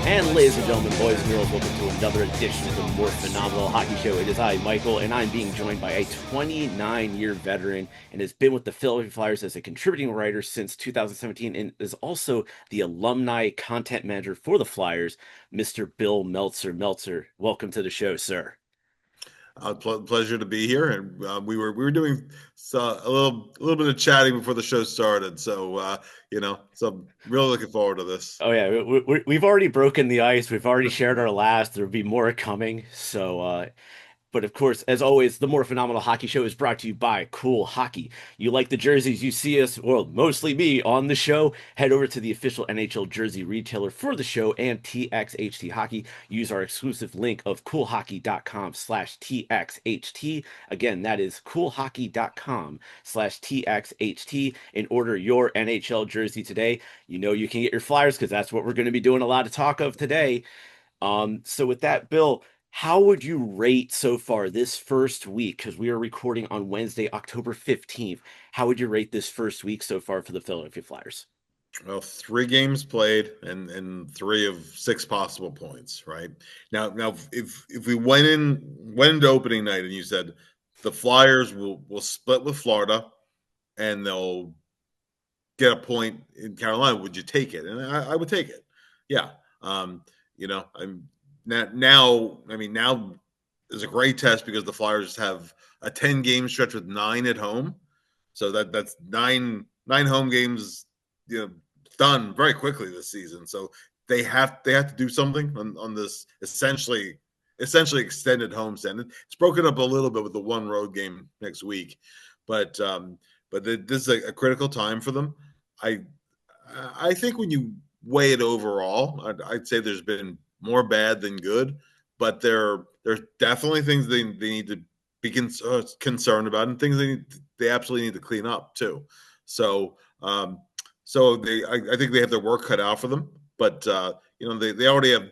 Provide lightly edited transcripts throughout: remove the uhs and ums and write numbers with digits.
And ladies and gentlemen, boys and girls, welcome to another edition of the Morphinominal Hockey Show. It is I, Michael, and I'm being joined by a 29-year veteran and has been with the Philadelphia Flyers as a contributing writer since 2017 and is also the alumni content manager for the Flyers, Mr. Bill Meltzer. Meltzer, welcome to the show, sir. Pleasure to be here, and we were doing a little bit of chatting before the show started, so so I'm really looking forward to this. Oh yeah, we've already broken the ice. We've already shared our last. There'll be more coming. So but of course, as always, the More Phenomenal Hockey Show is brought to you by Cool Hockey. You like the jerseys, you see us, well, mostly me, on the show, head over to the official NHL jersey retailer for the show and TXHT Hockey. Use our exclusive link of coolhockey.com/TXHT. Again, that is coolhockey.com/TXHT and order your NHL jersey today. You know you can get your Flyers because that's what we're going to be doing a lot of talk of today. So with that, Bill, how would you rate so far this first week? Because we are recording on Wednesday, October 15th. How would you rate this first week so far for the Philadelphia Flyers? Well, 3 games played and 3 of 6 possible points. Right now, if we went into opening night and you said the Flyers will split with Florida and they'll get a point in Carolina, would you take it? And I would take it. Yeah. I'm now is a great test because the Flyers have a 10-game stretch with 9 at home. So that's nine home games, done very quickly this season. So they have to do something on this essentially extended homestand. It's broken up a little bit with the one road game next week, but this is a critical time for them. I think when you weigh it overall, I'd say there's been more bad than good, but there's definitely things they need to be concerned about and things they absolutely need to clean up too. So I think they have their work cut out for them, but they already have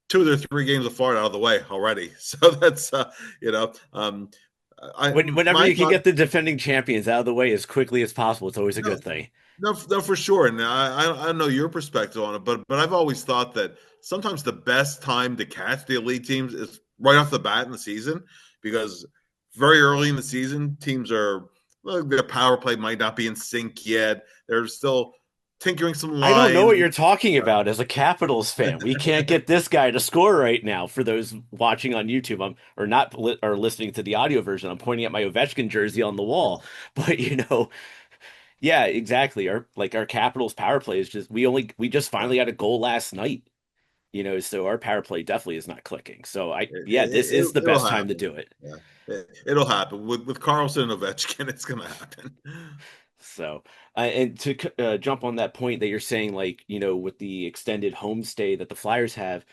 2 of their 3 games of Florida out of the way already. So that's whenever you can get the defending champions out of the way as quickly as possible, it's always a good thing. No, for sure. And I don't know your perspective on it, but I've always thought that sometimes the best time to catch the elite teams is right off the bat in the season, because very early in the season, teams their power play might not be in sync yet. They're still tinkering some lines. I don't know what you're talking about as a Capitals fan. We can't get this guy to score right now. For those watching on YouTube, or listening to the audio version, I'm pointing at my Ovechkin jersey on the wall. But yeah, exactly. Our Capitals power play is just we just finally got a goal last night. So our power play definitely is not clicking. So this is the best time to do it. Yeah. It'll happen with Carlson and Ovechkin. It's going to happen. So, and to jump on that point that you're saying, with the extended homestay that the Flyers have,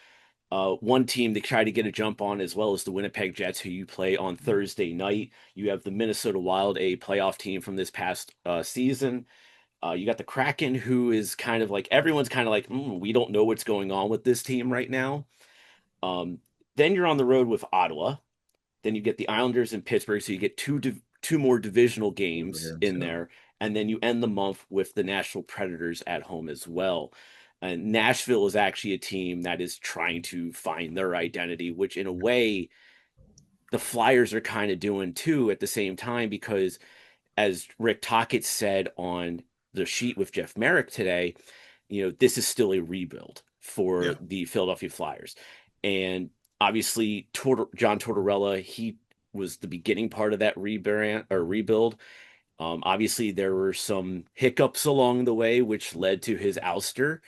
one team to try to get a jump on as well as the Winnipeg Jets, who you play on Thursday night. You have the Minnesota Wild, a playoff team from this past season. You got the Kraken, who is kind of like, everyone's kind of like, we don't know what's going on with this team right now. Then you're on the road with Ottawa. Then you get the Islanders in Pittsburgh, so you get two more divisional games in there. And then you end the month with the Nashville Predators at home as well. And Nashville is actually a team that is trying to find their identity, which in a way the Flyers are kind of doing too at the same time, because as Rick Tocchet said on the sheet with Jeff Merrick today, this is still a rebuild for the Philadelphia Flyers. And obviously John Tortorella, he was the beginning part of that rebuild. Obviously there were some hiccups along the way, which led to his ouster.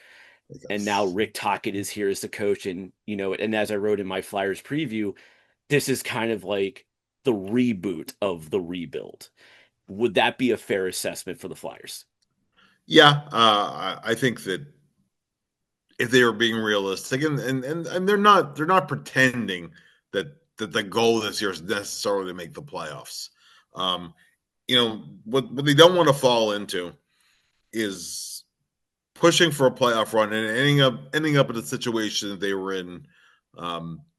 Yes. And now Rick Tocchet is here as the coach. And, and as I wrote in my Flyers preview, this is kind of like the reboot of the rebuild. Would that be a fair assessment for the Flyers? Yeah, I think that if they were being realistic, and they're not pretending that the goal this year is necessarily to make the playoffs. Um, what they don't want to fall into is pushing for a playoff run and ending up in a situation that they were in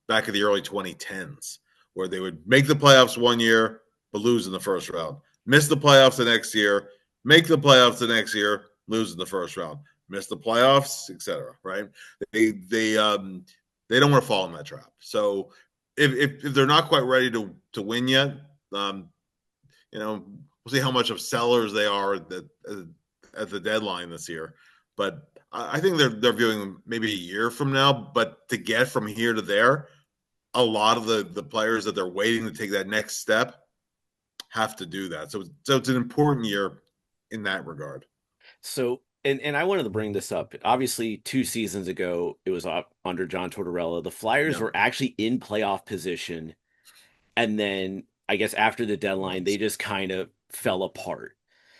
back in the early 2010s, where they would make the playoffs one year but lose in the first round, miss the playoffs the next year, make the playoffs the next year, lose in the first round, miss the playoffs, etc. Right? They don't want to fall in that trap. So if they're not quite ready to win yet, um, we'll see how much of sellers they are at the deadline this year. But I think they're viewing maybe a year from now. But to get from here to there, a lot of the players that they're waiting to take that next step have to do that. So it's an important year in that regard. So, and I wanted to bring this up. Obviously, 2 seasons ago, it was up under John Tortorella. The Flyers Yeah. were actually in playoff position, and then I guess after the deadline, they just kind of fell apart.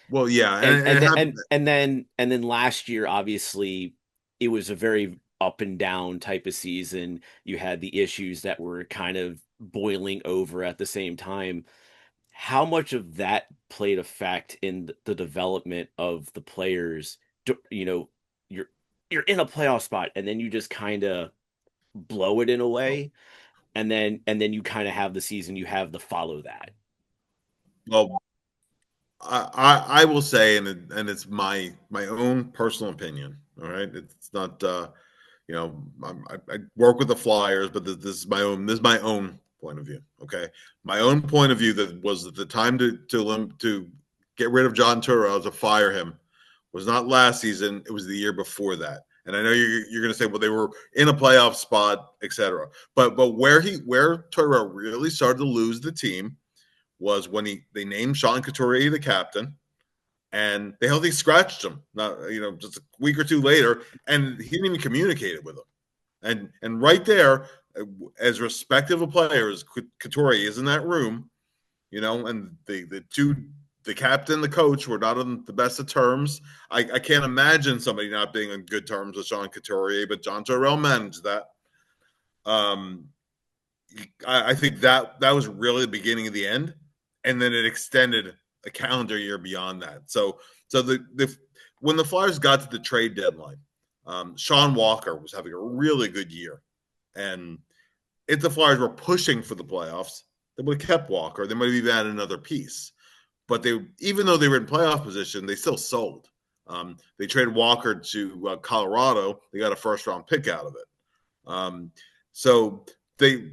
Well, yeah, And and and it then happened. and then last year, obviously, it was a very up and down type of season. You had the issues that were kind of boiling over at the same time. How much of that played effect in the development of the players? You know, you're you're in a playoff spot, and then you just kind of blow it in a way, and then you kind of have the season you have to follow that. Well, I will say, and it's my own personal opinion. All right, it's not. I work with the Flyers, but this is my own point of view. Okay, my own point of view that was that the time to get rid of John Turrell, to fire him, was not last season. It was the year before that. And I know you're going to say, well, they were in a playoff spot, etc. But where Turrell really started to lose the team was when they named Sean Couturier the captain, and they healthy scratched him. Not just a week or two later, and he didn't even communicate it with them. And right there, as respective a player as Couturier is in that room, and the captain, the coach were not on the best of terms. I can't imagine somebody not being on good terms with Sean Couturier, but John Torrell managed that. Um, I think that was really the beginning of the end, and then it extended a calendar year beyond that. So the when the Flyers got to the trade deadline, Sean Walker was having a really good year, and if the Flyers were pushing for the playoffs, they would have kept Walker. They might have even added another piece. But even though they were in playoff position, they still sold. They traded Walker to Colorado. They got a first round pick out of it. So they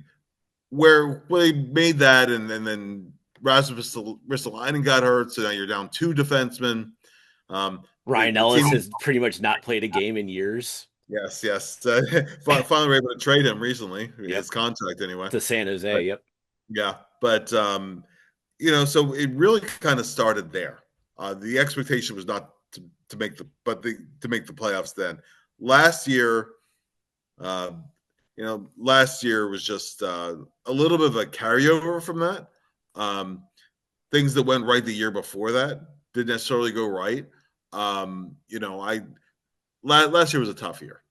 where they made that, and then Rasmus Ristolainen got hurt, so now you're down two defensemen. Ryan The team, Ellis has pretty much not played a game in years. yes. Finally were able to trade him recently, Yep, his contract anyway. to San Jose. But Yep. yeah, but so it really kind of started there. The expectation was not to make to make the playoffs then. Last year, uh, last year was just a little bit of a carryover from that. Things that went right the year before that didn't necessarily go right. I last year was a tough year,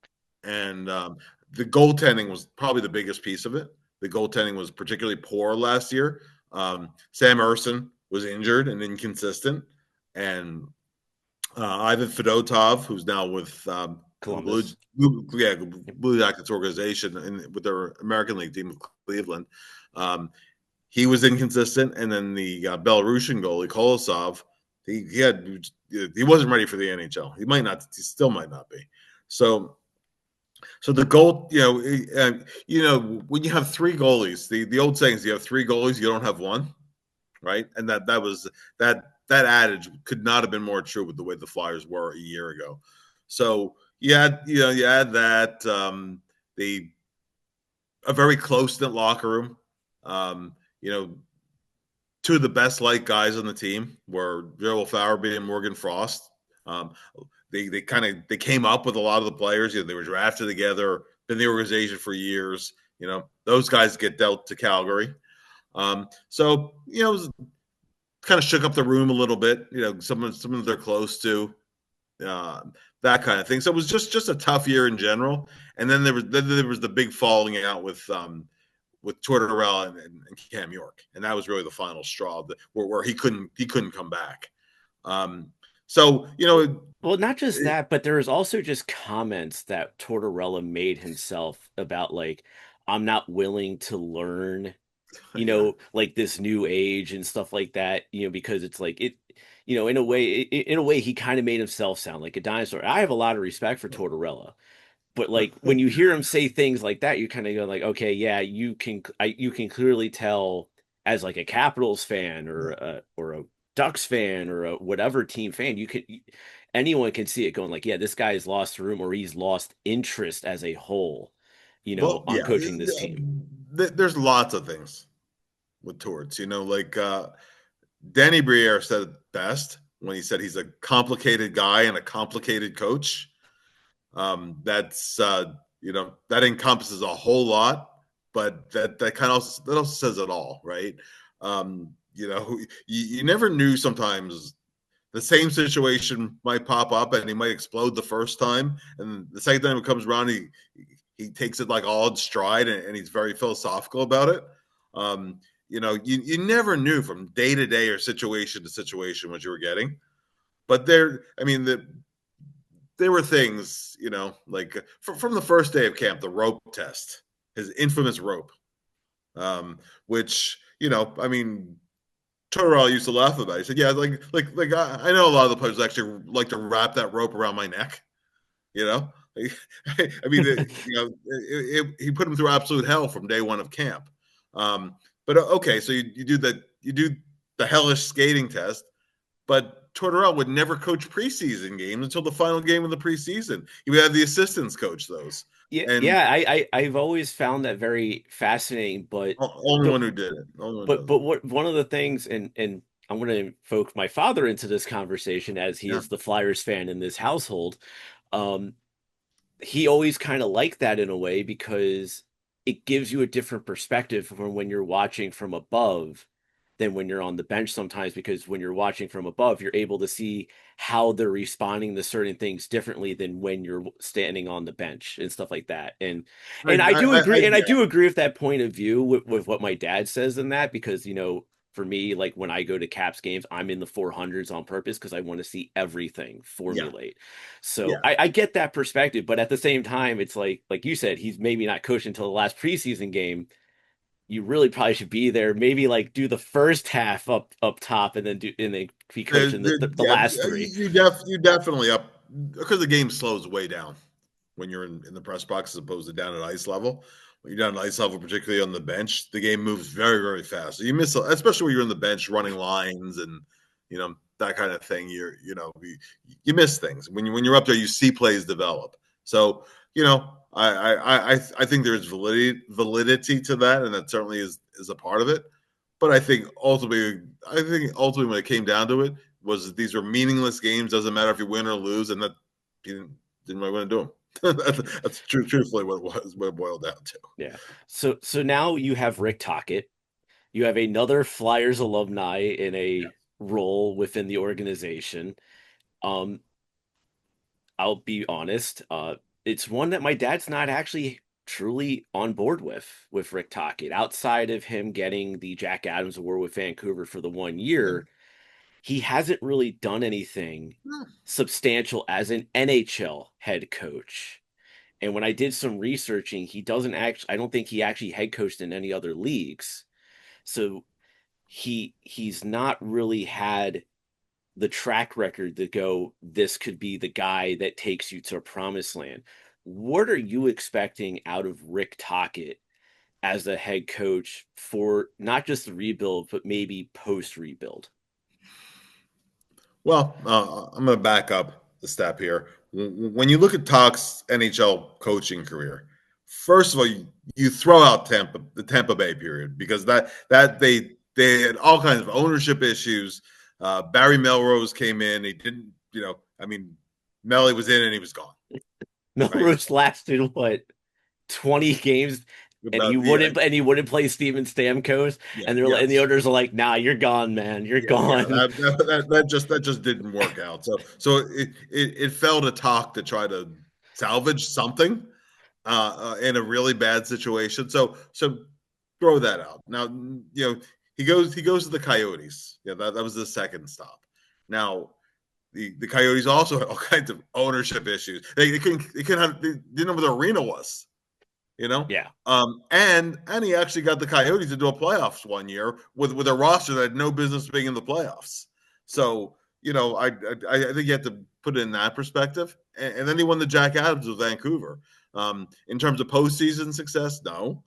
and the goaltending was probably the biggest piece of it. The goaltending was particularly poor last year. Sam Ersson was injured and inconsistent, and Ivan Fedotov, who's now with the Columbus. Blue Jackets organization and with their American League team of Cleveland, um, he was inconsistent. And then the Belarusian goalie Kolosov, he wasn't ready for the NHL. He still might not be. So the goal, when you have three goalies, the old saying is you have three goalies, you don't have one, right? And that was that adage could not have been more true with the way the Flyers were a year ago. So you add that the a very close knit locker room. Um, two of the best liked guys on the team were Joel Farabee and Morgan Frost. Um, they came up with a lot of the players. They were drafted together, been in the organization for years. Those guys get dealt to Calgary. So kind of shook up the room a little bit. Someone they're close to, uh, that kind of thing. So it was just a tough year in general. And then there was the big falling out with Tortorella and Cam York, and that was really the final straw where he couldn't come back. Um, so Well, not just that, but there was also just comments that Tortorella made himself about like, I'm not willing to learn, yeah. like this new age and stuff like that, because it's like in a way, he kind of made himself sound like a dinosaur. I have a lot of respect for Tortorella, but like when you hear him say things like that, you kind of go like, okay, yeah, you can clearly tell as like a Capitals fan or a Ducks fan or a whatever team fan, anyone can see it going like, yeah, this guy has lost room or he's lost interest as a whole, Well, on yeah. coaching this team. There's lots of things with Torts. Like Danny Briere said it best when he said he's a complicated guy and a complicated coach. That's that encompasses a whole lot, but that kind of that also says it all, right? You never knew. Sometimes the same situation might pop up and he might explode the first time, and the second time it comes around, he takes it like all in stride, and he's very philosophical about it. You never knew from day to day or situation to situation what you were getting. But there were things, like from the first day of camp, the rope test, his infamous rope, which, Tortorella used to laugh about. He said, "Yeah, like I know a lot of the players actually like to wrap that rope around my neck." You know, I mean, he put him through absolute hell from day one of camp. But okay, so you do the hellish skating test, but Tortorella would never coach preseason games until the final game of the preseason. He would have the assistants coach those, Yeah, and yeah, I've always found that very fascinating, but only the one who did it. Only one but does it. but what one of the things, and I'm going to invoke my father into this conversation as he Yeah, is the Flyers fan in this household. Um, he always kind of liked that in a way because it gives you a different perspective from when you're watching from above than when you're on the bench sometimes, because when you're watching from above you're able to see how they're responding to certain things differently than when you're standing on the bench and stuff like that. And I do agree, and I yeah, do agree with that point of view with what my dad says in that, because for me, like when I go to Caps games, I'm in the 400s on purpose because I want to see everything yeah, formulate. So yeah. I get that perspective, but at the same time, it's like you said, he's maybe not coaching until the last preseason game. You really probably should be there. Maybe like do the first half up top, and then be coaching the Yeah, last three. you definitely up because the game slows way down when you're in the press box as opposed to down at ice level. When you're down at ice level, particularly on the bench, the game moves very, very fast. So you miss, especially when you're in the bench running lines and that kind of thing. You miss things when you're up there. You see plays develop. So I think there's validity to that, and that certainly is a part of it. But I think ultimately when it came down to it, was that these were meaningless games. Doesn't matter if you win or lose, and that he didn't really want to do them. That's truthfully what it was, what it boiled down to. Yeah. So now you have Rick Tocchet. You have another Flyers alumni in Yeah. a role within the organization. Um, I'll be honest. It's one that my dad's not actually truly on board with Rick Tocchet. Outside of him getting the Jack Adams Award with Vancouver for the one Yeah. year, he hasn't really done anything substantial as an NHL head coach. And when I did some researching, he doesn't actually, I don't think he actually head coached in any other leagues. So he's not really had the track record to go, this could be the guy that takes you to a promised land. What are you expecting out of Rick Tocchet as the head coach for not just the rebuild, but maybe post rebuild? Well, I'm going to back up the step here. When you look at Talk's NHL coaching career, first of all, you throw out the Tampa Bay period, because that they had all kinds of ownership issues. Barry Melrose came in. He didn't, I mean, Melly was in and he was gone. Right. Melrose lasted what, 20 games? and he about yeah, wouldn't play Steven Stamkos, yeah, and the yes. owners are like, nah, you're gone, man, you're Yeah, gone. that just didn't work out. So it fell to talk to try to salvage something in a really bad situation. So throw that out. Now he goes to the Coyotes. Yeah, that was the second stop. Now the Coyotes also had all kinds of ownership issues. They didn't know where the arena was. You know, Yeah, and he actually got the Coyotes into a playoffs one year with a roster that had no business being in the playoffs. So I think you have to put it in that perspective. And then he won the Jack Adams with Vancouver. In terms of postseason success, no,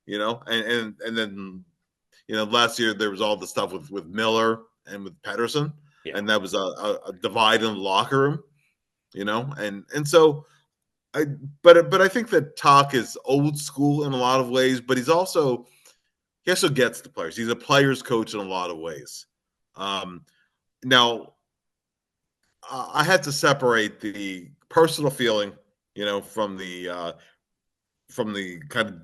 and then last year there was all the stuff with Miller and with Pedersen, yeah, and that was a divide in the locker room, and so I but I think that Talk is old school in a lot of ways, but he also gets the players. He's a players coach in a lot of ways. Now I had to separate the personal feeling, from the kind of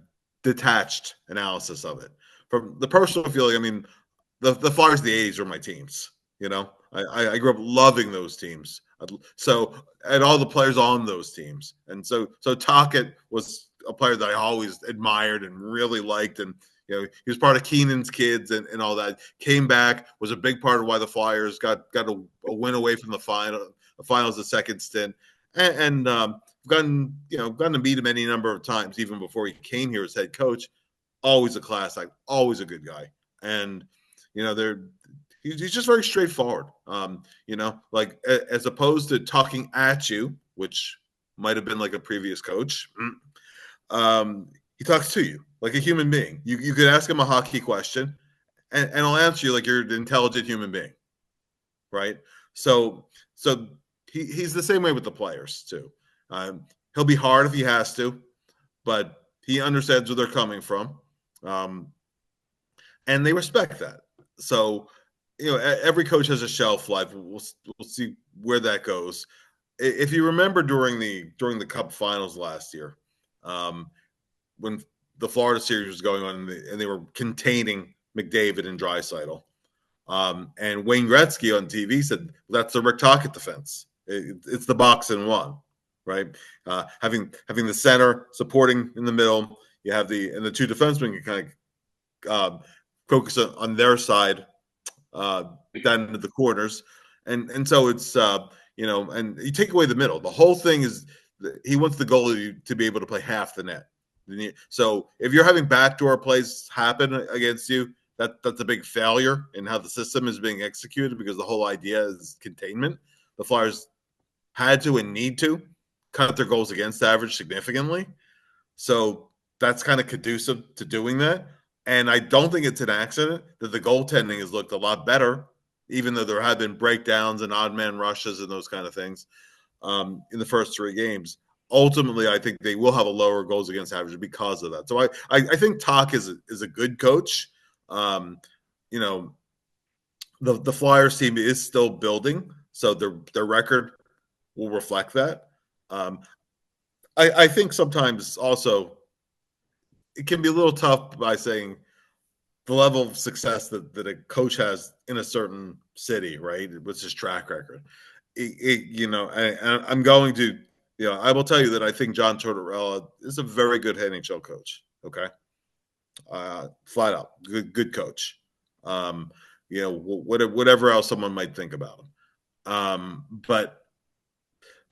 detached analysis of it. From the personal feeling, I mean, the Flyers of the '80s were my teams. I grew up loving those teams. So and all the players on those teams, and so Tocchet was a player that I always admired and really liked, and he was part of Keenan's kids and all that. Came back, was a big part of why the Flyers got a win away from the finals, the second stint, and gotten to meet him any number of times even before he came here as head coach. Always a class act, always a good guy, and they're he's just very straightforward. Like as opposed to talking at you, which might have been like a previous coach. He talks to you like a human being. You could ask him a hockey question, and he'll answer you like you're an intelligent human being, right? So he's the same way with the players too. He'll be hard if he has to, but he understands where they're coming from, um, and they respect that. So every coach has a shelf life. We'll see where that goes. If you remember during the Cup Finals last year, um, when the Florida series was going on and they were containing McDavid and Draisaitl, and Wayne Gretzky on TV said that's the Rick Tocchet defense. It's the box and one, right? Having the center supporting in the middle, you have the two defensemen can kind of focus on their side uh, down into the corners, and so it's and you take away the middle. The whole thing is he wants the goalie to be able to play half the net. So if you're having backdoor plays happen against you, that's a big failure in how the system is being executed because the whole idea is containment. The Flyers had to and need to cut their goals against average significantly. So that's kind of conducive to doing that. And I don't think it's an accident that the goaltending has looked a lot better, even though there have been breakdowns and odd man rushes and those kind of things in the first three games. Ultimately, I think they will have a lower goals against average because of that. So I think Talk is a good coach. Um, you know, the Flyers team is still building, so their record will reflect that. Um, I think sometimes also it can be a little tough by saying the level of success that a coach has in a certain city, right? What's his track record? I'm going to, I will tell you that I think John Tortorella is a very good NHL coach. Okay, flat out, good coach. Whatever else someone might think about him.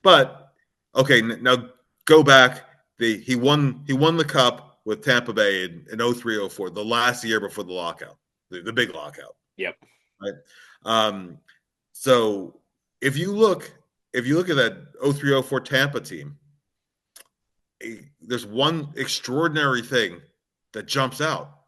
But okay, now go back. He won the cup with Tampa Bay in 03-04, the last year before the lockout, the big lockout. yep, Right. Um, so if you look at that 03-04 Tampa team, there's one extraordinary thing that jumps out.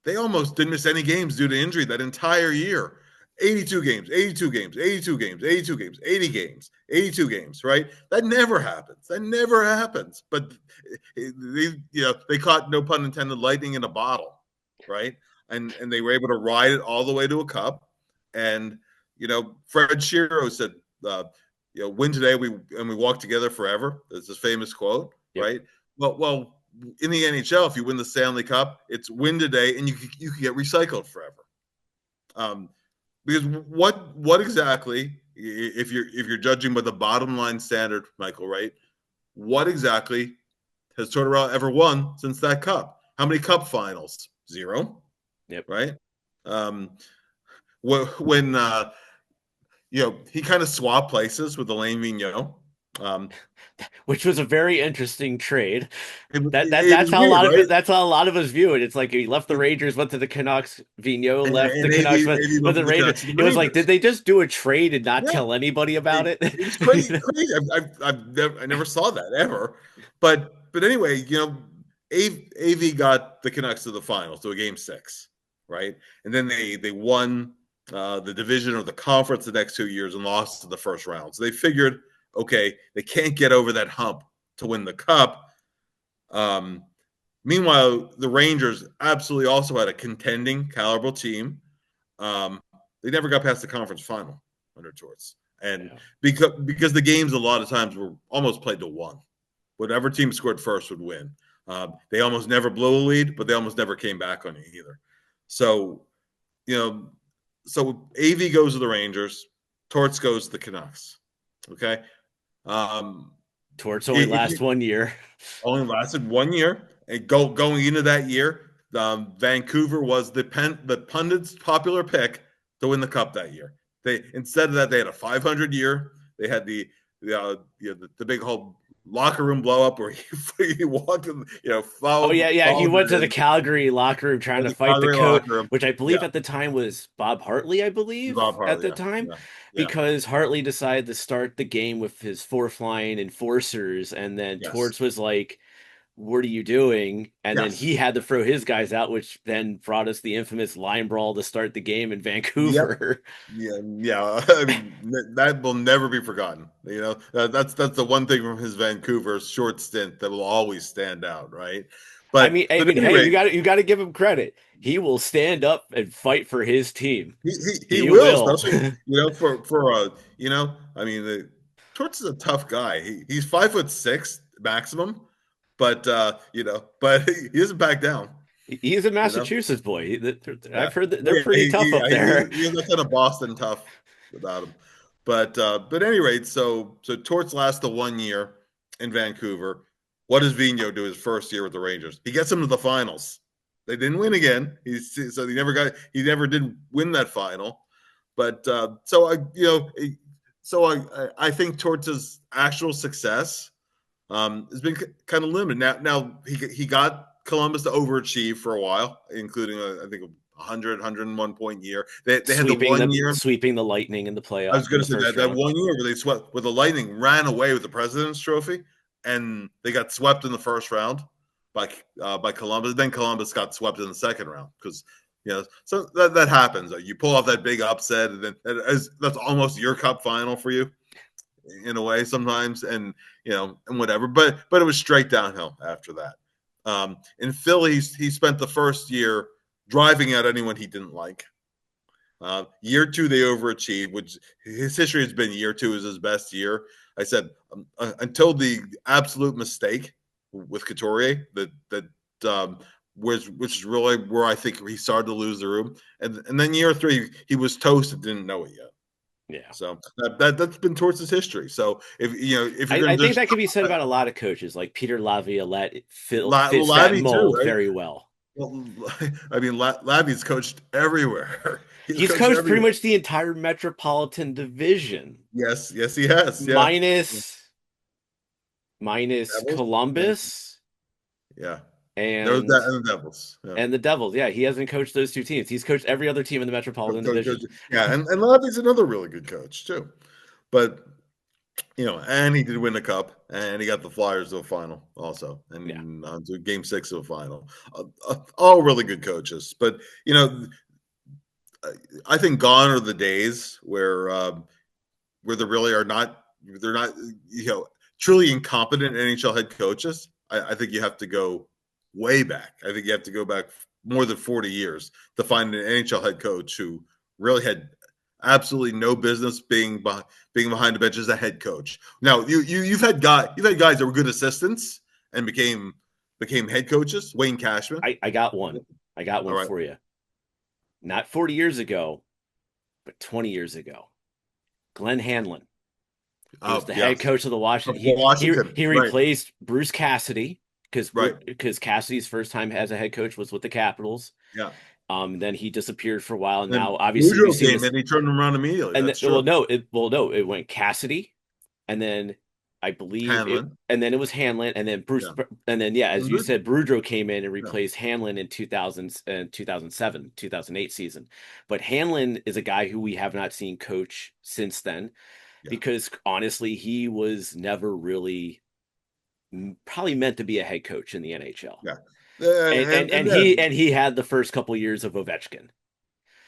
They almost didn't miss any games due to injury that entire year. 82 games, 82 games, 82 games, 82 games, 80 games, 82 games, right? That never happens. That never happens. But they caught, no pun intended, lightning in a bottle, right? And they were able to ride it all the way to a cup. And Fred Shero said, "Win today, we walk together forever." That's his famous quote, yep, right? Well, in the NHL, if you win the Stanley Cup, it's win today, and you can get recycled forever. Because what exactly, if you're judging by the bottom line standard, Michael, right? What exactly has Tortorella ever won since that cup? How many cup finals? Zero, Yep. right? Um, when he kind of swapped places with Alain Vigneault. Um, Which was a very interesting trade. it was weird, right? That's how a lot of us view it. It's like he left the Rangers, went to the Canucks. Vigneault left the And Canucks, AV went went to the from the Rangers. Canucks to the It was like, did Rangers. they just do a trade and not Yeah, tell anybody about it? it was crazy. Crazy. I never saw that ever. But anyway, AV got the Canucks to the finals, to a game 6, right? And then they won the division or the conference the next 2 years and lost to the first round. So they figured, okay, they can't get over that hump to win the cup. Meanwhile, the Rangers absolutely also had a contending caliber team. They never got past the conference final under Torts, and Yeah. because the games a lot of times were almost played to one. Whatever team scored first would win. They almost never blew a lead, but they almost never came back on you either. So, so AV goes to the Rangers, Torts goes to the Canucks. Okay. Torts only If last you 1 year. only lasted 1 year, and going into that year, Vancouver was the pundits' popular pick to win the cup that year. They instead of that, they had a 500 year. They had the big whole locker room blow up where he walked and Oh yeah, yeah. He followed went them to the in Calgary locker room trying to the fight the Calgary coach, locker room. which I Yeah, believe at the time was Bob Hartley, I believe Bob at Hartley. the Yeah, time, yeah, yeah. because Hartley decided to start the game with his fourth line enforcers, and then Yes, Torts was like, "What are you doing?" And then yes. he had to throw his guys out, which then brought us the infamous line brawl to start the game in Yep. Vancouver. Yeah, yeah. I mean, that will never be forgotten. That's the one thing from his Vancouver short stint that will always stand out, right? I But mean, hey, anyway, you got to give him credit. He will stand up and fight for his team. he He will, will. especially for I mean, Torts is a tough guy. He's 5'6" maximum, but but he doesn't back down. He's a You know, Massachusetts boy. yeah, I've heard that they're yeah. pretty tough up there. He has that kind of Boston tough about him. But at any rate, so Torts lasts the 1 year in Vancouver. What does Vigneault do his first year with the Rangers? He gets them to the finals. They didn't win again. He never did win that final. But I think Torts' actual success has been kind of limited. Now he got Columbus to overachieve for a while, including I think 100, point year. They had the 1 year. Sweeping the Lightning in the I was playoff in going the to say first that round. 1 year where they swept, where the Lightning ran away with the President's Trophy, and they got swept in the first round by Columbus. Then Columbus got swept in the second round because so that happens. You pull off that big upset, and then that's almost your cup final for you in a way sometimes, and and whatever. But it was straight downhill after that. In Philly, he spent the first year driving out anyone he didn't like. Year 2, they overachieved, which his history has been year 2 is his best year. I said until the absolute mistake with Couturier which is really where I think he started to lose the room, and then year 3 he was toasted, didn't know it yet. Yeah. So that's been towards his history. So if you're I going to think just that could be said about a lot of coaches, like Peter Laviolette fits that Labby too, mold right? very well. Well, I mean, Labby's coached everywhere. He's He's coached coached pretty everywhere. much the entire Metropolitan Division, Yes, yes, he has. Yeah, minus minus Devils. Yeah, Columbus yeah. There's and that and the Devils. Yeah, the Devils. Yeah, he hasn't coached those two teams. He's coached every other team in the Metropolitan Division. yeah, and Labby's another really good coach too. But and he did win the cup, and he got the Flyers to a final also, Yeah. and to Game 6 of a final. All really good coaches, but I think gone are the days where there really are not they're not truly incompetent NHL head coaches. I think you have to go way back. I think you have to go back more than 40 years to find an NHL head coach who really had absolutely no business being behind the bench as a head coach. Now you've had guys that were good assistants and became became head coaches? Wayne Cashman. I got one. I got All one right. for you. Not 40 years ago, but 20 years ago. Glenn Hanlon. He was Oh the head yes, coach of the of Washington. Washington. He Right. replaced Bruce Cassidy Right. because Cassidy's first time as a head coach was with the Capitals. Yeah. Then he disappeared for a while. And And now, then obviously, we've Boudreaux seen came this. in. He turned them around immediately. And That's true. no, it went Cassidy, and then I believe it, Hanlon. and then it was Hanlon, and then Bruce, Yeah. and then yeah, as you Mhm. said, Boudreaux came in and Yeah. replaced Hanlon in 2000 and 2007, 2008 season. But Hanlon is a guy who we have not seen coach since then Yeah. because honestly, he was never really probably meant to be a head coach in the NHL. Yeah. And And then he had the first couple years of Ovechkin.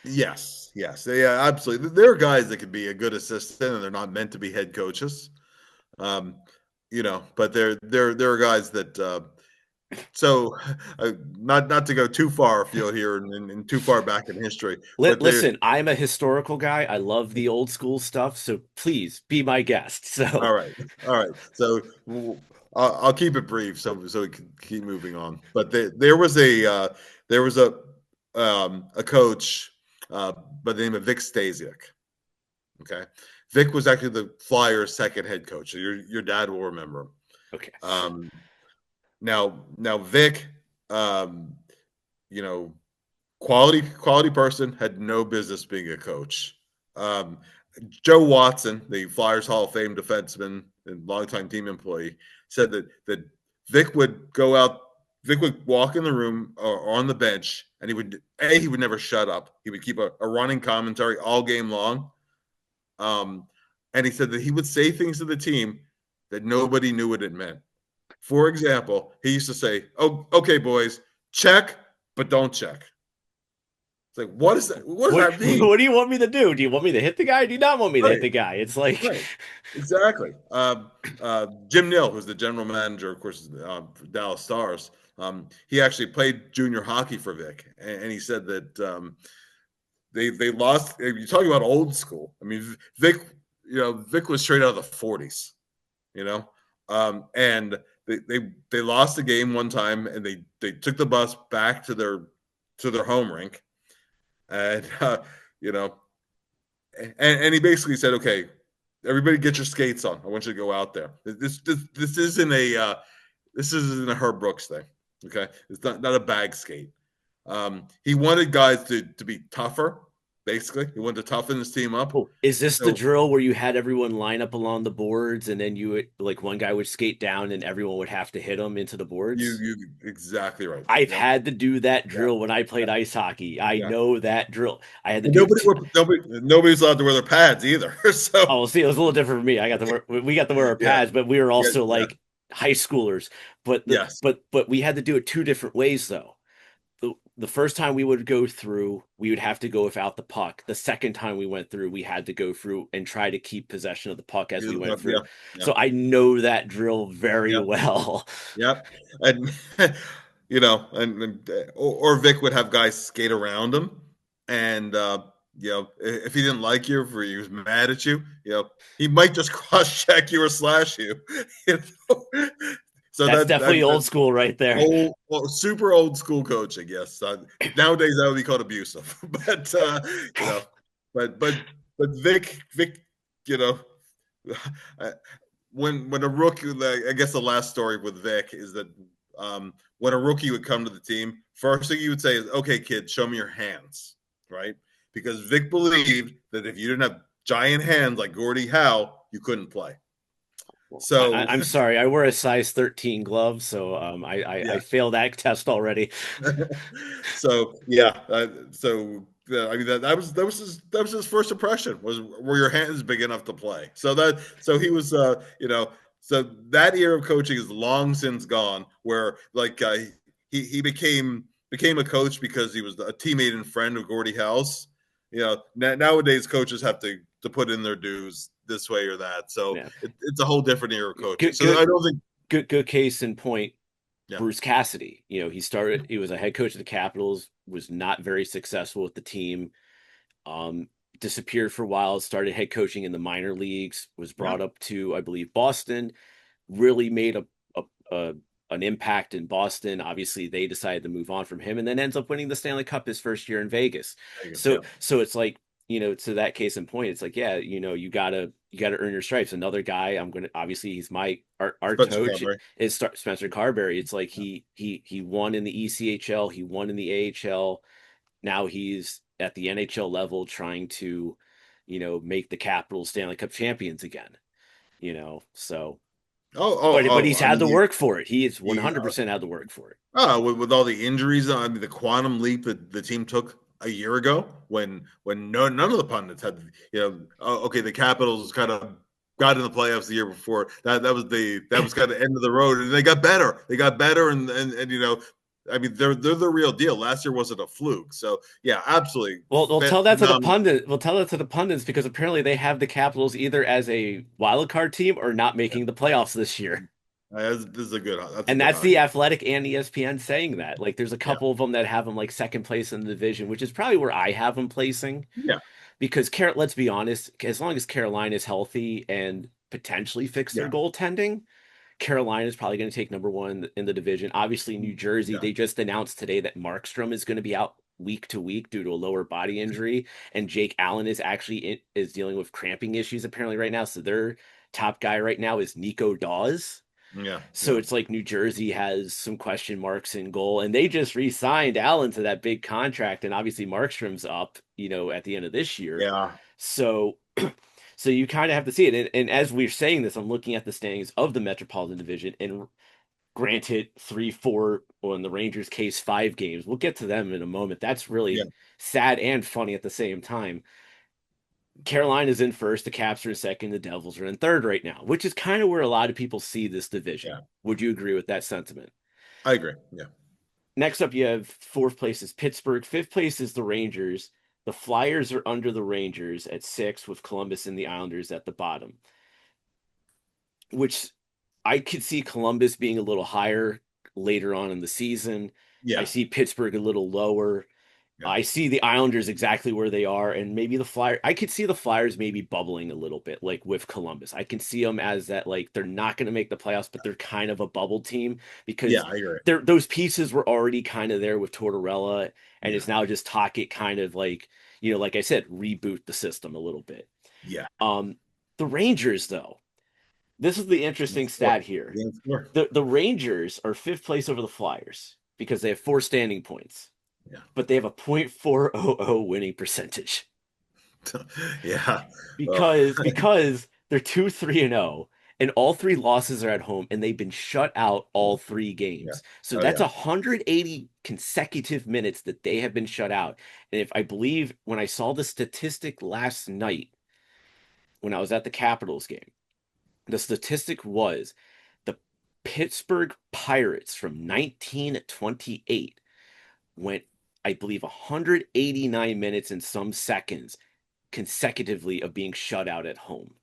yes, yes, yeah, absolutely. There are guys that could be a good assistant, and they're not meant to be head coaches. Um, but there are guys that. So, not to go too far afield here and too far back in history, but there. Listen, I'm a historical guy. I love the old school stuff, so please be my guest. All So, right, all right. So I'll keep it brief, so we can keep moving on. But there was a coach uh, by the name of Vic Stasiak. Okay, Vic was actually the Flyers' second head coach. So your dad will remember him. okay. Um, now Vic, um, you know, quality person, had no business being a coach. Um, Joe Watson, the Flyers Hall of Fame defenseman and longtime team employee, said that Vic would go out. Vic would walk in the room or on the bench, and he would never shut up. He would keep a running commentary all game long. Um, and he said that he would say things to the team that nobody knew what it meant. For example, he used to say, "Oh, okay, boys, check, but don't check." It's like, what is that? What does What that mean? what do you want me to do? Do you want me to hit the guy? Do you not want me to hit Right, the guy? It's like right, exactly. Jim Nill, who's the general manager, of course, for Dallas Stars, he actually played junior hockey for Vic, and he said that they lost. You're talking about old school. I mean, Vic, Vic was straight out of the '40s, you know, and they lost the game one time, and they took the bus back to their home rink, and you know, and he basically said, "Okay, everybody, get your skates on. I want you to go out there. This isn't a Herb Brooks thing. Okay, it's not a bag skate. He wanted guys to be tougher. Basically, he wanted to toughen his team up. oh, is this the So drill where you had everyone line up along the boards and then like one guy would skate down and everyone would have to hit him into the boards? you exactly right. I've Yep. had to do that Yeah. drill when I played Yeah. ice hockey. I Yeah. know that drill. I had to And do nobody's allowed to wear their pads either. So Oh, see, it was a little different for me. I got to wear, we got to wear our yeah, pads, but we were yeah, also yeah, like high schoolers. yes, But we had to do it two different ways though. The first time we would go through, we would have to go without the puck. The second time we went through, we had to go through and try to keep possession of the puck as we went yeah, through. yeah, So I know that drill very yeah. well. Yep. And or Vic would have guys skate around him, and if he didn't like you or he was mad at you, he might just cross check you or slash you. You know? So That's that definitely old that's school right there. super old school coaching. Yes, nowadays that would be called abusive, but you know, but Vic, you know. When a rookie, I guess the last story with Vic is that when a rookie would come to the team, first thing you would say is, "Okay, kid, show me your hands," right? Because Vic believed that if you didn't have giant hands like Gordie Howe, you couldn't play. So I'm sorry, I wear a size 13 glove, so I yeah, failed that test already. so yeah, I mean that was his first impression was, were your hands big enough to play? So he was so that era of coaching is long since gone. Where like he became a coach because he was a teammate and friend of Gordie House. Nowadays coaches have to put in their dues this way or that. So Yeah. it's a whole different era of coaching. Good, So good, I don't think good case in point. yeah Bruce Cassidy, he was a head coach of the Capitals, was not very successful with the team. Um, Disappeared for a while, started head coaching in the minor leagues, was yeah brought up to, I believe, Boston, really made a an impact in Boston. Obviously, they decided to move on from him, and then ends up winning the Stanley Cup his first year in Vegas. Vegas, So yeah. so it's like, to that case in point, it's like, yeah, you gotta earn your stripes. Another guy, I'm gonna obviously he's our Spencer coach Carberry. is Spencer Carberry. It's like Yeah. he won in the ECHL, he won in the AHL. Now he's at the NHL level trying to, make the Capitals Stanley Cup champions again. So but he's I had mean, to work for it. He is the 100% had to work for it. with all the injuries, I mean, the quantum leap that the team took a year ago, when none of the pundits had, okay, the Capitals kind of got in the playoffs the year before. That was kind of end of the road, and they got better. They got better, and I mean, they're the real deal. Last year wasn't a fluke. So yeah, absolutely Well, we'll tell that to the phenomenal. pundit. We'll tell that to the pundits because apparently they have the Capitals either as a wild card team or not Yeah. making the playoffs this year. This is a good. That's a And good that's hot. the Athletic and ESPN saying that. Like, there's a Yeah, couple of them that have them like second place in the division, which is probably where I have them placing. yeah, Because let's be honest, as long as Carolina is healthy and potentially fix their yeah, goaltending, Carolina is probably going to take number one in the division. Obviously, New Jersey, yeah, they just announced today that Markstrom is going to be out week to week due to a lower body injury, and Jake Allen is dealing with cramping issues apparently right now. So their top guy right now is Nico Dawes. yeah, So yeah, it's like New Jersey has some question marks in goal, and they just re-signed Allen to that big contract, and obviously Markstrom's up, at the end of this year. yeah, So, so you kind of have to see it. And as we're saying this, I'm looking at the standings of the Metropolitan Division, and granted, 3-4, or in the Rangers' case, 5 games. We'll get to them in a moment. That's yeah, really sad and funny at the same time. Carolina's in first, the Caps are in second, the Devils are in third right now, which is kind of where a lot of people see this division. yeah. Would you agree with that sentiment? I agree. Yeah, Next up, you have fourth place is Pittsburgh. Fifth place is the Rangers. The Flyers are under the Rangers at six, with Columbus and the Islanders at the bottom, which I could see Columbus being a little higher later on in the season. I yeah, see Pittsburgh a little lower. yeah, I see the Islanders exactly where they are, and maybe the Flyers. I could see the Flyers maybe bubbling a little bit, like with Columbus. I can see them as that, like they're not going to make the playoffs, but they're kind of a bubble team yeah. because I agree. those pieces were already kind of there with Tortorella, and Yeah, it's now just Tocchet kind of like, like I said, reboot the system a little bit. yeah. Um, the Rangers, though, this is the Game interesting four. stat here. Game four. The Rangers are fifth place over the Flyers because they have four standing points, Yeah, but they have a .400 winning percentage yeah. Oh, because they're 2-3-0, and all three losses are at home, and they've been shut out all three yeah. games. So Oh that's yeah. 180 consecutive minutes that they have been shut out. And if I believe when I saw the statistic last night when I was at the Capitals game, the statistic was the Pittsburgh Pirates from 1928 went, I believe, 189 minutes and some seconds consecutively of being shut out at home.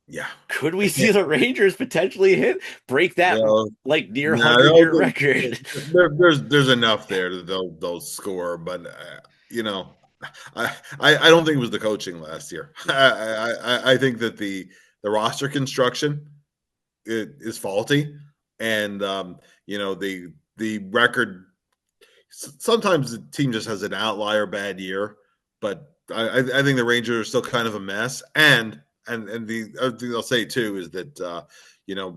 Yeah. Could we I see can't. the Rangers potentially break that Well, like near no, 100-year record? there's enough there that they'll score, but I don't think it was the coaching last year. I think that the roster construction is faulty, and the record. Sometimes the team just has an outlier bad year, but I think the Rangers are still kind of a mess. And the other thing I'll say too is that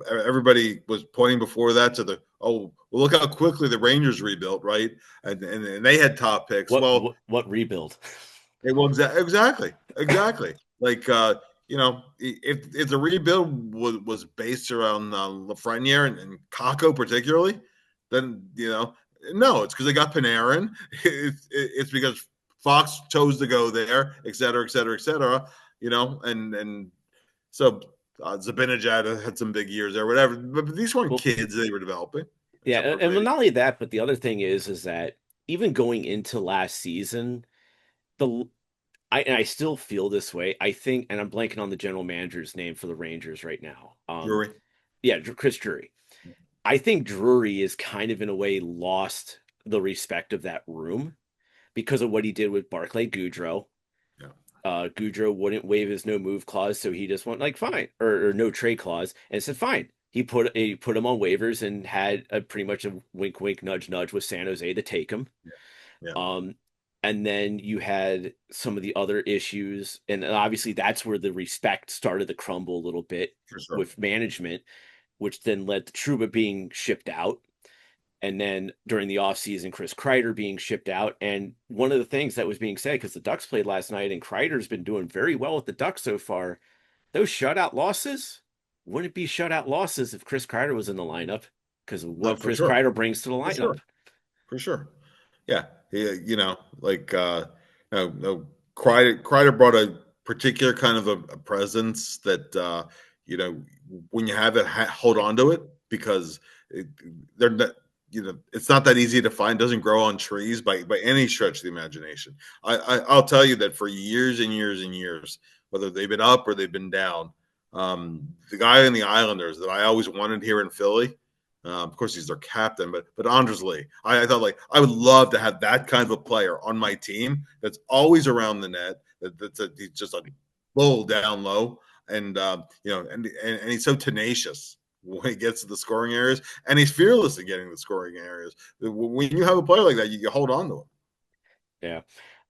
everybody was pointing before that to the well, look how quickly the Rangers rebuilt, right? And they had top picks. What Well, what rebuild? it was exactly like if the rebuild was based around Lafreniere and Kako particularly, then no, it's because they got Panarin. It's because Fox chose to go there, et cetera, et cetera, et cetera. And so Zabinajad had some big years there, whatever. But these weren't Well, kids they were developing, yeah, except for and Brady. not only that, but the other thing is that even going into last season, the and I still feel this way. I think, and I'm blanking on the general manager's name for the Rangers right now. Drury. Yeah, Chris Drury. I think Drury is kind of in a way lost the respect of that room because of what he did with Barclay Goodrow. Yeah. Goudreau wouldn't waive his no move clause, so he just went like fine, or no trade clause, and said fine. he put him on waivers and had a pretty much a wink wink nudge nudge with San Jose to take him. Yeah. Yeah. Um, and then you had some of the other issues, and obviously that's where the respect started to crumble a little bit For sure. with management, which then led to Truba being shipped out. And then during the offseason, Chris Kreider being shipped out. And one of the things that was being said, because the Ducks played last night and Kreider's been doing very well with the Ducks so far, those shutout losses wouldn't be shutout losses if Chris Kreider was in the lineup because of No, what for Chris sure. Kreider brings to the For lineup. sure. For sure. Yeah. Like no, Kreider brought a particular kind of a presence that when you have it, hold on to it because it, they're not. It's not that easy to find. Doesn't grow on trees by any stretch of the imagination. I'll tell you that for years and years and years, whether they've been up or they've been down, the guy in the Islanders that I always wanted here in Philly. Of course, he's their captain, but Andres Lee. I thought like I would love to have that kind of a player on my team that's always around the net. He's just a bull down low, and he's so tenacious when he gets to the scoring areas, and he's fearless in getting the scoring areas. When you have a player like that, you hold on to him.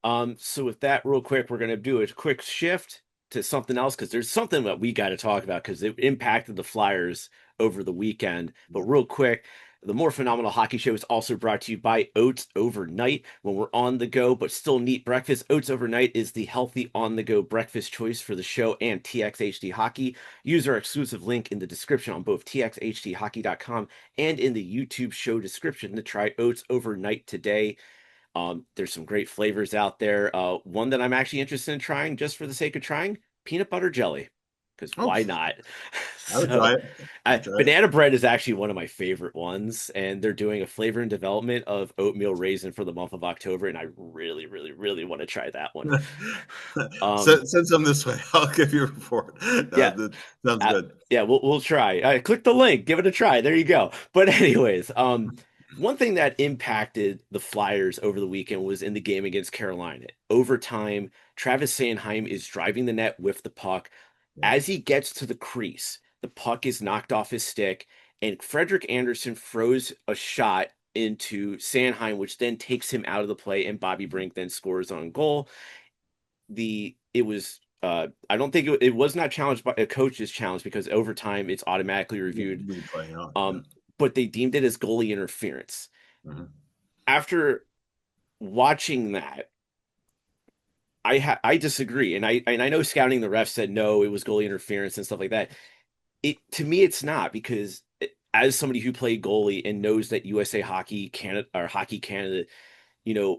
Yeah. So with that, real quick, we're gonna do a quick shift to something else because there's something that we got to talk about because it impacted the Flyers over the weekend. But real quick, the More Phenomenal Hockey Show is also brought to you by Oats Overnight. When we're on the go but still neat breakfast, Oats Overnight is the healthy on-the-go breakfast choice for the show and TXHD Hockey. Use our exclusive link in the description on both txhdhockey.com and in the YouTube show description to try Oats Overnight today. There's some great flavors out there. One that I'm actually interested in trying just for the sake of trying, peanut butter jelly, because Oh, why not? I would try So, it. I would try it. banana bread is actually one of my favorite ones, and they're doing a flavor and development of oatmeal raisin for the month of October, and I really, really, really want to try that one. Um, Send some this way. I'll give you a report. yeah, That sounds good. yeah, we'll try. Click the link, give it a try. There you go. But anyways, one thing that impacted the Flyers over the weekend was in the game against Carolina. Overtime, Travis Sanheim is driving the net with the puck. Yeah. As he gets to the crease, the puck is knocked off his stick, and Frederick Anderson throws a shot into Sanheim, which then takes him out of the play, and Bobby Brink then scores on goal. It was I don't think it was not challenged by a coach's challenge because over time it's automatically reviewed. Replay, yeah. Um, but they deemed it as goalie interference. Mhm. After watching that, I disagree, and I know scouting the ref said no, it was goalie interference and stuff like that. It to me it's not because as somebody who played goalie and knows that USA Hockey Canada or Hockey Canada,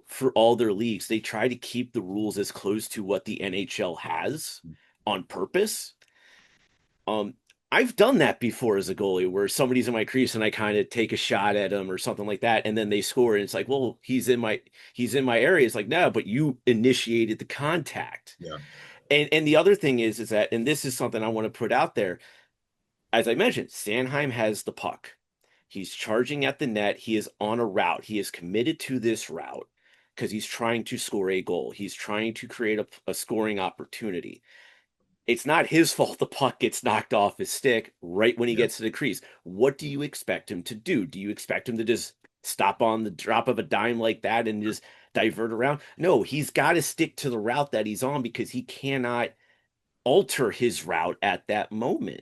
for all their leagues, they try to keep the rules as close to what the NHL has on purpose. Um, I've done that before as a goalie where somebody's in my crease and I kind of take a shot at them or something like that, and then they score, and it's like, well, he's in my area. It's like, no, but you initiated the contact. Yeah. And the other thing is that, and this is something I want to put out there, as I mentioned, Sanheim has the puck. He's charging at the net. He is on a route. He is committed to this route because he's trying to score a goal. He's trying to create a scoring opportunity. It's not his fault the puck gets knocked off his stick right when he Yeah. gets to the crease. What do you expect him to do? Do you expect him to just stop on the drop of a dime like that and just divert around? No, he's got to stick to the route that he's on because he cannot alter his route at that moment.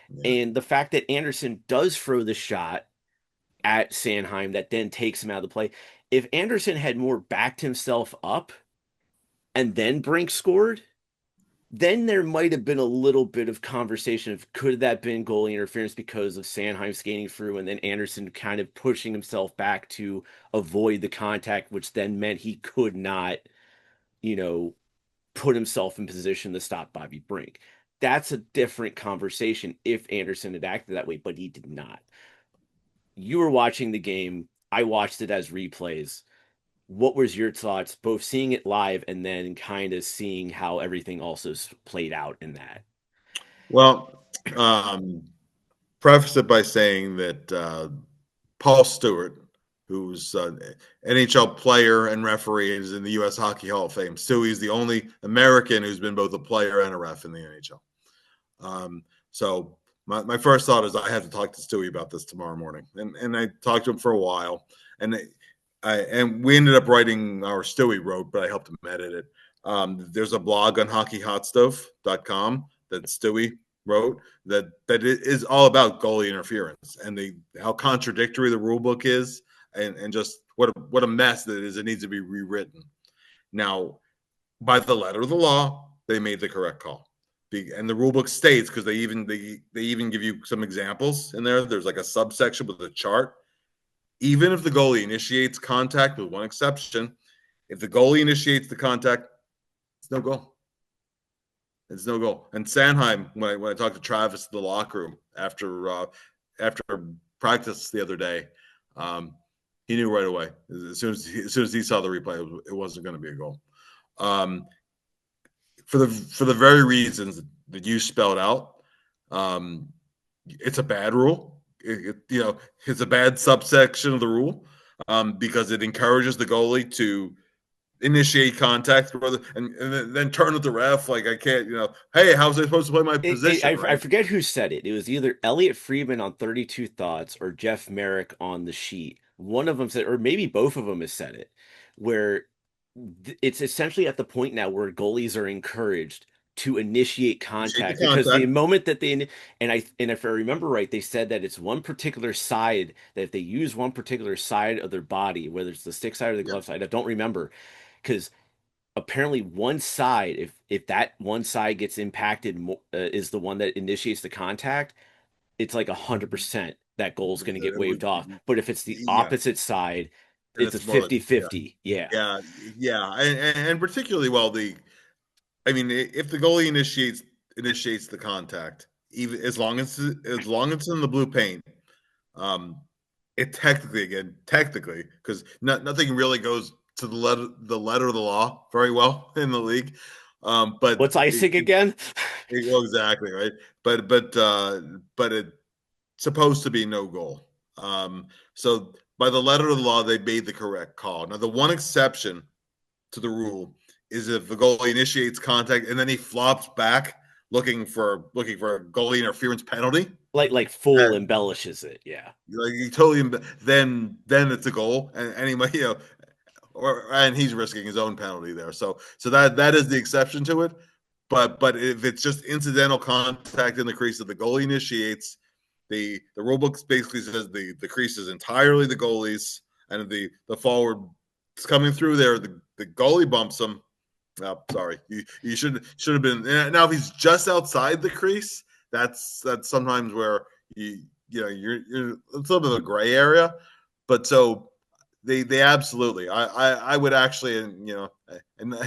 Yeah. And the fact that Anderson does throw the shot at Sanheim that then takes him out of the play. If Anderson had more backed himself up and then Brink scored, then there might have been a little bit of conversation of could that been goalie interference because of Sanheim skating through and then Anderson kind of pushing himself back to avoid the contact, which then meant he could not, you know, put himself in position to stop Bobby Brink. That's a different conversation if Anderson had acted that way, but he did not. You were watching the game. I watched it as replays. What was your thoughts, both seeing it live and then kind of seeing how everything also played out in that? Well, preface it by saying that Paul Stewart, who's an NHL player and referee, is in the U.S. Hockey Hall of Fame. Stewie is the only American who's been both a player and a ref in the NHL. So my first thought is I have to talk to Stewie about this tomorrow morning, and I talked to him for a while, and and we ended up writing our Stewie wrote, but I helped him edit it. There's a blog on hockeyhotstove.com that Stewie wrote that it is all about goalie interference and how contradictory the rule book is, and just what a mess that it is. It needs to be rewritten. Now, by the letter of the law, they made the correct call. And the rule book states, because they even give you some examples in there. There's like a subsection with a chart. Even if the goalie initiates contact, with one exception, if the goalie initiates the contact, it's no goal. It's no goal. And Sanheim, when I talked to Travis in the locker room after practice the other day, he knew right away. As soon as he saw the replay, it wasn't going to be a goal. For the very reasons that you spelled out, it's a bad rule. It's a bad subsection of the rule because it encourages the goalie to initiate contact and then turn at the ref like, I can't, hey, how's I supposed to play my position, I right? forget who said it. It was either Elliot Friedman on 32 Thoughts or Jeff Merrick on the sheet. One of them said, or maybe both of them has said it, where it's essentially at the point now where goalies are encouraged to initiate Initiate contact the because the contact. moment that and if I remember right, they said that it's one particular side that if they use one particular side of their body, whether it's the stick side or the Yeah. glove side, I don't remember because apparently one side if that one side gets impacted is the one that initiates the contact, it's like 100% that goal's going to get waved off, but if it's the Yeah. opposite side, And it's a it's more like, yeah. 50-50. Yeah. Yeah. Yeah. And particularly if the goalie initiates the contact, even as long as it's in the blue paint, um, it technically, because nothing really goes to the letter of the law very well in the league. But What's icing again? well, exactly right. But it's supposed to be no goal. So by the letter of the law, they made the correct call. Now, the one exception to the rule is if the goalie initiates contact and then he flops back looking for a goalie interference penalty. Like full embellishes it. Yeah. Like you totally, then it's a goal, and he might, and he's risking his own penalty there. So that is the exception to it. But if it's just incidental contact in the crease that the goalie initiates, the rule book basically says the crease is entirely the goalie's, and the forward is coming through there, the goalie bumps him. Oh, sorry, you should have been. Now if he's just outside the crease, that's sometimes where you're it's a little bit of a gray area. But so they absolutely, I would actually, and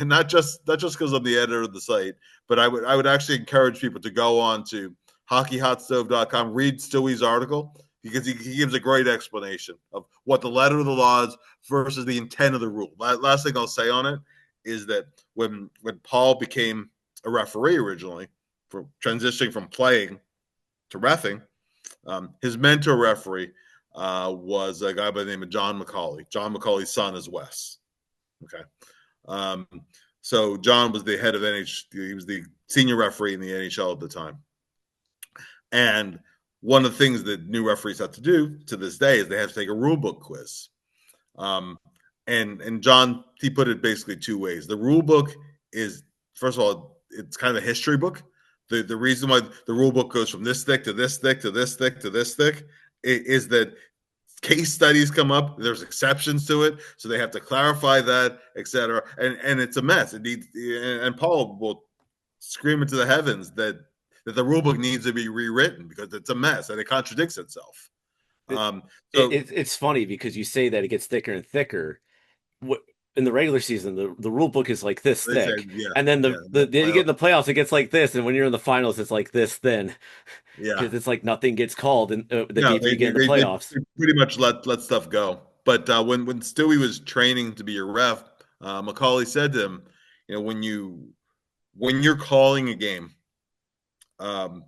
not just because I'm the editor of the site, but I would actually encourage people to go on to hockeyhotstove.com, read Stewie's article, because he gives a great explanation of what the letter of the law is versus the intent of the rule. Last thing I'll say on it is that when Paul became a referee originally, for transitioning from playing to reffing, his mentor referee was a guy by the name of John McCauley. John McCauley's son is Wes. Okay. So John was the head of he was the senior referee in the NHL at the time. And one of the things that new referees have to do to this day is they have to take a rule book quiz. And John, he put it basically two ways. The rule book is, first of all, it's kind of a history book. The reason why the rule book goes from this thick to this thick to this thick to this thick is that case studies come up. There's exceptions to it, so they have to clarify that, etc. And it's a mess. It needs, and Paul will scream into the heavens that the rule book needs to be rewritten because it's a mess and it contradicts itself. It, So it's funny because you say that it gets thicker and thicker. What in the regular season, the rule book is like this they said, thick, yeah, and then yeah, then you get in the playoffs, it gets like this, and when you're in the finals, it's like this thin, yeah. because it's like nothing gets called and the No, deeper they you get they, in the they, they playoffs. pretty much let stuff go. But when Stewie was training to be a ref, Macaulay said to him, when you're calling a game, um,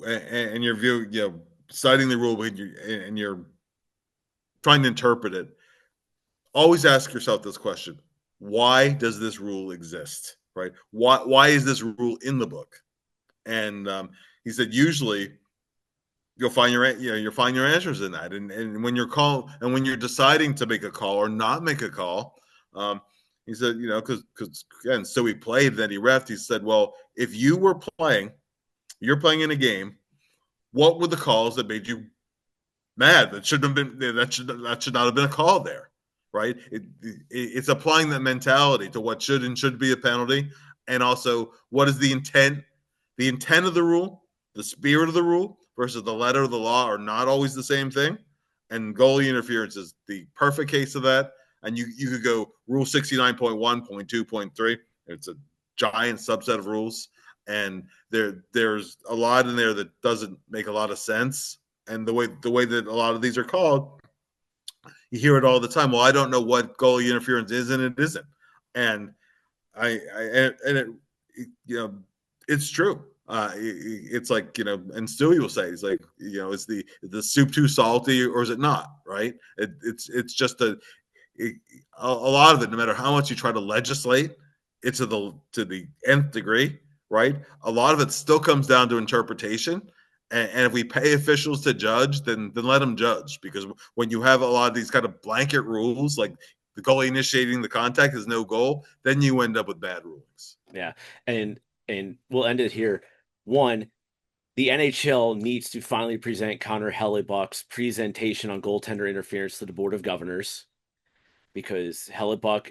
and you're studying the rule and you're trying to interpret it, always ask yourself this question: why does this rule exist? Right? Why is this rule in the book? And he said usually you'll find you'll find your answers in that. And when you're deciding to make a call or not make a call, um, he said, because again, so he played, then he refed. He said, well, if you were you're playing in a game, what were the calls that made you mad? That shouldn't have been that should not have been a call there, right? It's applying that mentality to what should and should be a penalty, and also what is the intent of the rule, the spirit of the rule versus the letter of the law are not always the same thing. And goalie interference is the perfect case of that. And you could go rule 69.1.2.3. It's a giant subset of rules, and there's a lot in there that doesn't make a lot of sense. And the way that a lot of these are called, you hear it all the time. Well, I don't know what goalie interference is, and it isn't. And and it's true. It's like, and Stewie will say, he's like, is the soup too salty or is it not? Right? It's just a lot of it. No matter how much you try to legislate, it's to the nth degree, right? A lot of it still comes down to interpretation. And if we pay officials to judge, then let them judge. Because when you have a lot of these kind of blanket rules, like the goalie initiating the contact is no goal, then you end up with bad rulings. Yeah. And we'll end it here. One, the NHL needs to finally present Connor Hellebuck's presentation on goaltender interference to the Board of Governors, because Hellebuck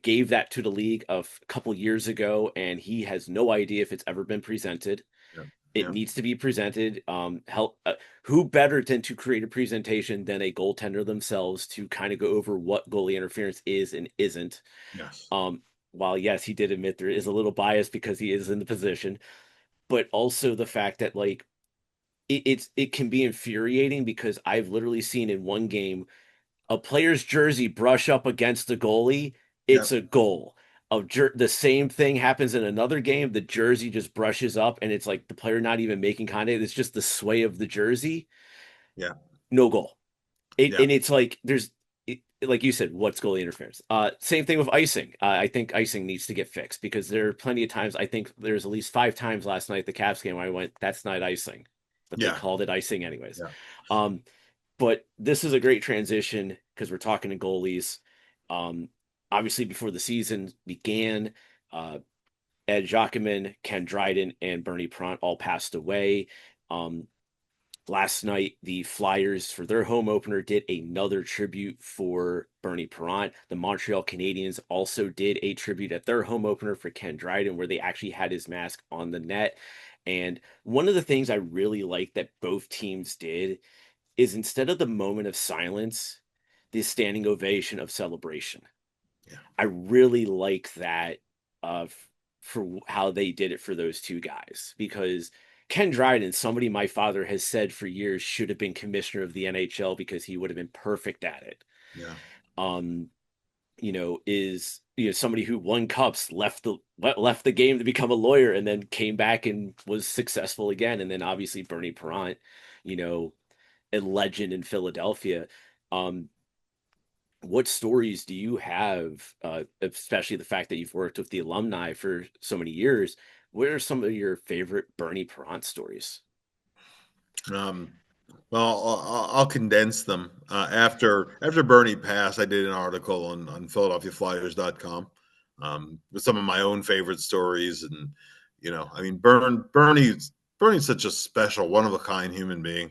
gave that to the league a couple years ago, and he has no idea if it's ever been presented. Yeah. It Yeah. needs to be presented. Who better than to create a presentation than a goaltender themselves to kind of go over what goalie interference is and isn't? Yes. Um, while yes, he did admit there is a little bias because he is in the position, but also the fact that like it can be infuriating because I've literally seen in one game a player's jersey brush up against the goalie, Yeah. it's a goal. The same thing happens in another game. The jersey just brushes up, and it's like the player not even making contact. It's just the sway of the jersey. Yeah. No goal. Yeah. And it's like like you said, what's goalie interference? Same thing with icing. I think icing needs to get fixed because there are plenty of times. I think there's at least 5 times last night at the Caps game where I went, "That's not icing," but they Yeah. called it icing anyways. Yeah. Um, but this is a great transition because we're talking to goalies. Um, Obviously, before the season began, uh, Ed Jacquemin, Ken Dryden, and Bernie Pront all passed away. Um, Last night, the Flyers, for their home opener, did another tribute for Bernie Parent. The Montreal Canadiens also did a tribute at their home opener for Ken Dryden, where they actually had his mask on the net. And one of the things I really like that both teams did is instead of the moment of silence, the standing ovation of celebration. Yeah. I really like that uh, for how they did it for those two guys, because Ken Dryden, somebody my father has said for years should have been commissioner of the NHL because he would have been perfect at it. Yeah. Um, is somebody who won cups, left the game to become a lawyer, and then came back and was successful again. And then obviously Bernie Parent, you know, a legend in Philadelphia. Um, what stories do you have, especially the fact that you've worked with the alumni for so many years? What are some of your favorite Bernie Parent stories? Um, well, I'll condense them. After Bernie passed, I did an article on PhiladelphiaFlyers.com with some of my own favorite stories, and I mean, Bernie's such a special, one of a kind human being.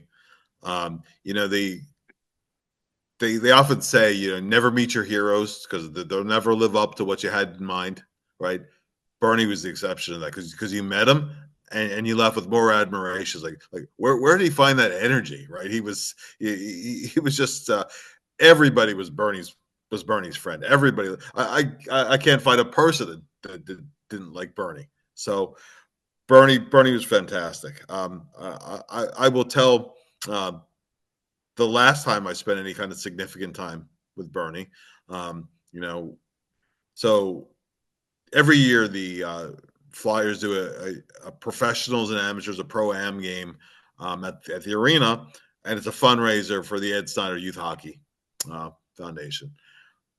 They often say, never meet your heroes because they'll never live up to what you had in mind, right? Bernie was the exception to that because you met him and you left with more admiration. It's like where did he find that energy? Right? He was just everybody was Bernie's friend. Everybody. I can't find a person that didn't like Bernie. So Bernie was fantastic. I will tell uh, the last time I spent any kind of significant time with Bernie. Um, you know, so every year the Flyers do a professionals and amateurs, a pro am game at the arena, and it's a fundraiser for the Ed Snyder Youth Hockey Foundation.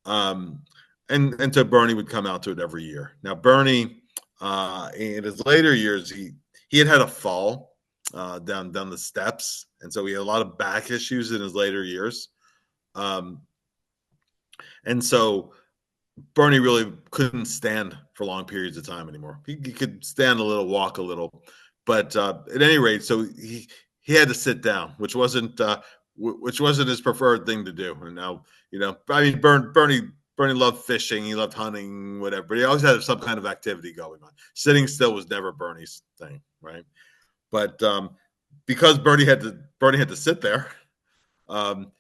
Um, and so Bernie would come out to it every year. Now Bernie, in his later years, he had a fall down the steps, and so he had a lot of back issues in his later years. Um, and so Bernie really couldn't stand for long periods of time anymore. He could stand a little, walk a little, but at any rate, so he had to sit down, which wasn't his preferred thing to do. And now, I mean, Bernie loved fishing, he loved hunting, whatever, but he always had some kind of activity going on. Sitting still was never Bernie's thing, right? But because Bernie had to sit there, um,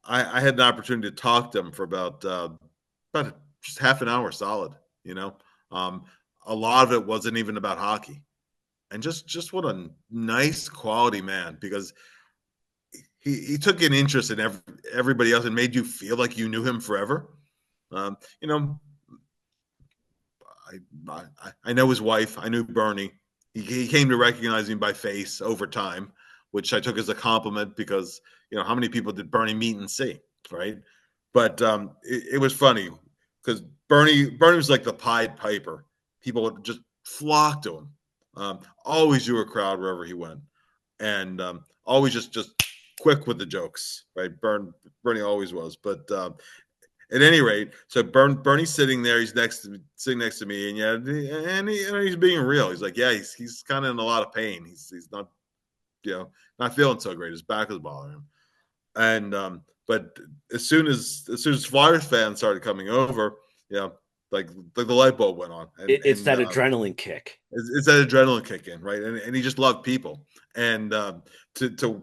I had an opportunity to talk to him for about just half an hour solid. You know, um, a lot of it wasn't even about hockey, and just what a nice quality man, because he took an interest in everybody else and made you feel like you knew him forever. Um, you know, I know his wife. I knew Bernie. He came to recognize me by face over time, which I took as a compliment because how many people did Bernie meet and see, right? But it was funny because Bernie was like the Pied Piper. People would just flock to him. Always drew a crowd wherever he went, and always just quick with the jokes, right? Bernie always was, but at any rate, so Bernie's sitting there. He's sitting next to me, and he's being real. He's like, yeah, he's kind of in a lot of pain. He's not not feeling so great. His back is bothering him, and but as soon as Flyers fans started coming over, like the light bulb went on, It's that adrenaline kick. it's that adrenaline kick in, right? And he just loved people, and to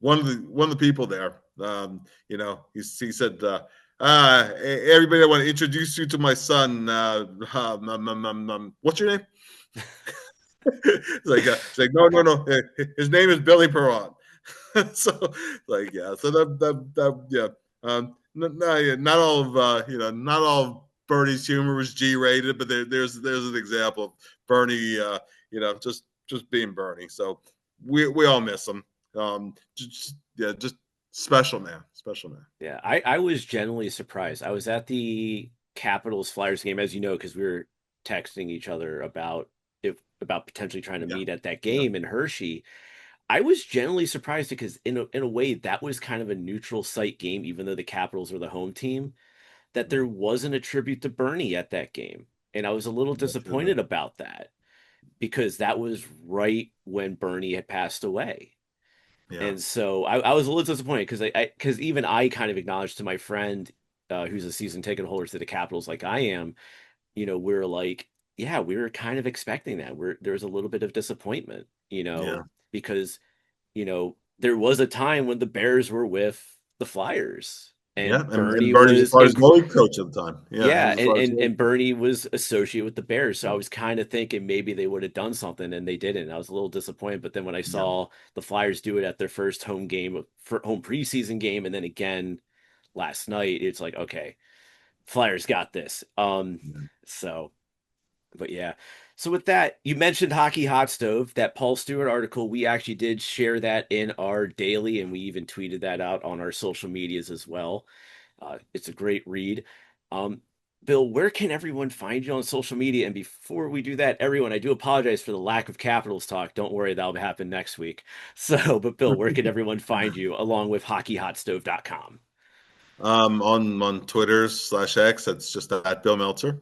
one of the people there, he said, everybody, I want to introduce you to my son. What's your name? It's like no. His name is Billy Perron. So so yeah. Not all of not all of Bernie's humor was G-rated, but there's an example of Bernie, just being Bernie. So we all miss him. Just special man. Yeah, I was genuinely surprised. I was at the Capitals Flyers game, as you know, because we were texting each other about potentially trying to Yeah, meet at that yeah, game in Hershey. I was genuinely surprised because in a way that was kind of a neutral site game, even though the Capitals were the home team, that there mhm. wasn't a tribute to Bernie at that game. And I was a little That's true. disappointed about that because that was right when Bernie had passed away. Yeah, And so I was a little disappointed because even I kind of acknowledged to my friend who's a season ticket holder to the Capitals like I am, we're like, yeah, we were kind of expecting that. There was a little bit of disappointment, yeah, because there was a time when the Bears were with the Flyers yeah. and And Bernie Bernie's the was Flyers goalie coach at the time. Yeah, he yeah, was the and, Flyers and goalie and coach. Bernie was associated with the Bears, so I Yeah, was kind of thinking maybe they would have done something, and they didn't. I was a little disappointed, but then when I yeah, saw the Flyers do it at their first home game, for home preseason game, and then again last night, it's like, okay, Flyers got this. yeah. So, but yeah. So with that, you mentioned Hockey Hot Stove, that Paul Stewart article. We actually did share that in our daily, and we even tweeted that out on our social medias as well. It's a great read. Um, Bill, where can everyone find you on social media? And before we do that, everyone, I do apologize for the lack of Capitals talk. Don't worry, that'll happen next week. So, but Bill, where can everyone find you along with hockeyhotstove.com? On Twitter/X, that's just at Bill Meltzer.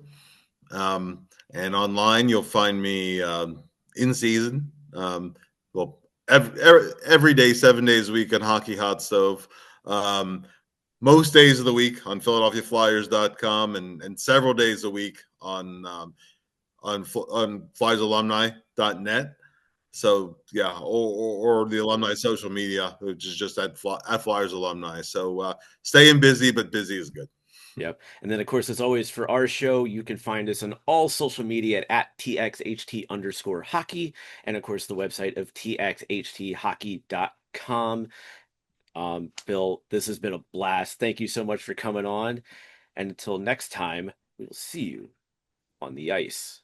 And online, you'll find me in season. Well, every day, 7 days a week on Hockey Hot Stove. Um, most days of the week on PhiladelphiaFlyers.com, and several days a week on FlyersAlumni.net. So yeah, or the alumni social media, which is just at Flyers Alumni. So staying busy, but busy is good. Yep. And then, of course, as always, for our show, you can find us on all social media at TXHT_hockey. And of course, the website of TXHThockey.com. Bill, this has been a blast. Thank you so much for coming on. And until next time, we'll see you on the ice.